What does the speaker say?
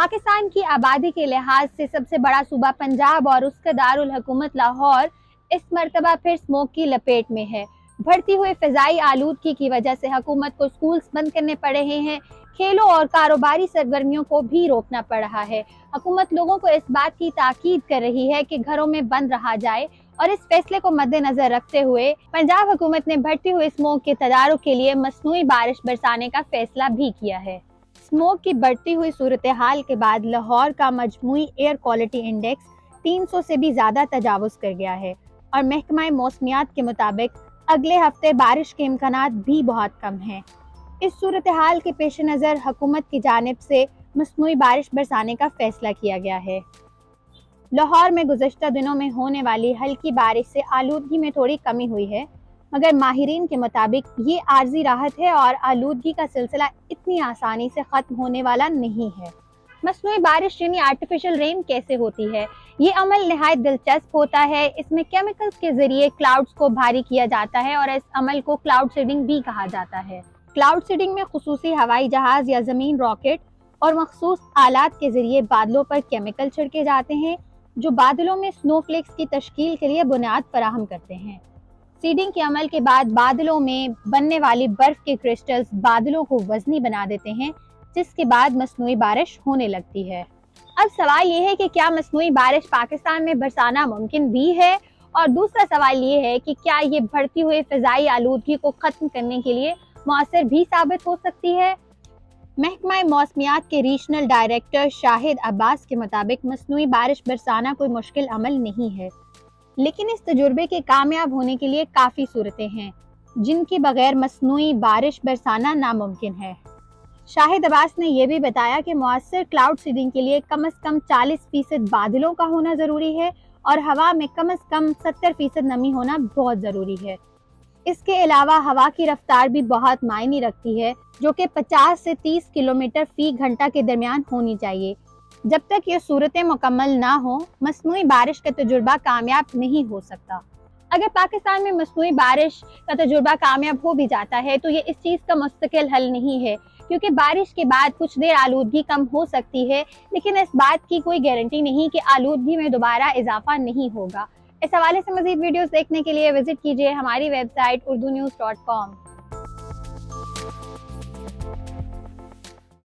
पाकिस्तान की आबादी के लिहाज से सबसे बड़ा सूबा पंजाब और उसका दारुल हुकूमत लाहौर इस मरतबा फिर स्मोक की लपेट में है। बढ़ती हुई फिजाई आलूदगी की वजह से हुकूमत को स्कूल्स बंद करने पड़ रहे हैं, खेलों और कारोबारी सरगर्मियों को भी रोकना पड़ रहा है। हुकूमत लोगों को इस बात की ताकीद कर रही है कि घरों में बंद रहा जाए और इस फैसले को मद्देनजर रखते हुए पंजाब हुकूमत ने बढ़ती हुई स्मोक के तदारुक के लिए मसनूई बारिश बरसाने का फैसला भी किया है। स्मोक की बढ़ती हुई सूरत हाल के बाद लाहौर का मजमूई एयर क्वालिटी इंडेक्स 300 से भी ज्यादा तजावुज कर गया है और महकमा मौसमियात के मुताबिक अगले हफ्ते बारिश के इम्कानात भी बहुत कम हैं। इस सूरत हाल के पेश नज़र हुकूमत की जानिब से मसनूई बारिश बरसाने का फैसला किया गया है। लाहौर में गुज़श्ता दिनों में होने वाली हल्की बारिश से आलूदगी में थोड़ी कमी हुई है, मगर माहिरीन के मुताबिक ये आर्जी राहत है और आलूदगी का सिलसिला इतनी आसानी से ख़त्म होने वाला नहीं है। मसनूई बारिश यानी आर्टिफिशियल रेन कैसे होती है? ये अमल निहायत दिलचस्प होता है। इसमें केमिकल्स के जरिए क्लाउड्स को भारी किया जाता है और इस अमल को क्लाउड सीडिंग भी कहा जाता है। क्लाउड सीडिंग में खुसूसी हवाई जहाज या ज़मीन रॉकेट और मखसूस आलात के जरिए बादलों पर केमिकल छिड़के जाते हैं जो बादलों में स्नोफ्लेक्स की तश्कील के लिए बुनियाद फराहम करते हैं। सीडिंग के अमल के बाद बादलों में बनने वाली बर्फ के क्रिस्टल्स बादलों को वजनी बना देते हैं, जिसके बाद मसनूई बारिश होने लगती है। अब सवाल ये है कि क्या मसनूई बारिश पाकिस्तान में बरसाना मुमकिन भी है, और दूसरा सवाल ये है कि क्या ये बढ़ती हुई फिजाई आलूदगी को खत्म करने के लिए मौसर भी साबित हो सकती है। महकमा मौसमियात के रीजनल डायरेक्टर शाहिद अब्बास के मुताबिक मसनूई बारिश बरसाना कोई मुश्किल अमल नहीं है, लेकिन इस तजुर्बे के कामयाब होने के लिए काफ़ी सूरतें हैं जिनके बगैर मसनूई बारिश बरसाना नामुमकिन है। शाहिद अब्बास ने यह भी बताया कि मुअस्सर क्लाउड सीडिंग के लिए कम से कम 40% बादलों का होना ज़रूरी है और हवा में कम से कम 70% नमी होना बहुत ज़रूरी है। इसके अलावा हवा की रफ्तार भी बहुत मायने रखती है, जो कि 50 से 30 किलोमीटर फी घंटा के दरमियान होनी चाहिए। जब तक ये सूरतें मुकम्मल ना हो, मसनूई बारिश का तजुर्बा कामयाब नहीं हो सकता। अगर पाकिस्तान में मसनूई बारिश का तजुर्बा कामयाब हो भी जाता है तो ये इस चीज़ का मुस्तकिल हल नहीं है, क्योंकि बारिश के बाद कुछ देर आलूदगी कम हो सकती है, लेकिन इस बात की कोई गारंटी नहीं कि आलूदगी में दोबारा इजाफा नहीं होगा। इस हवाले से मज़ीद वीडियोस देखने के लिए विजिट कीजिए हमारी वेबसाइट urdunews.com।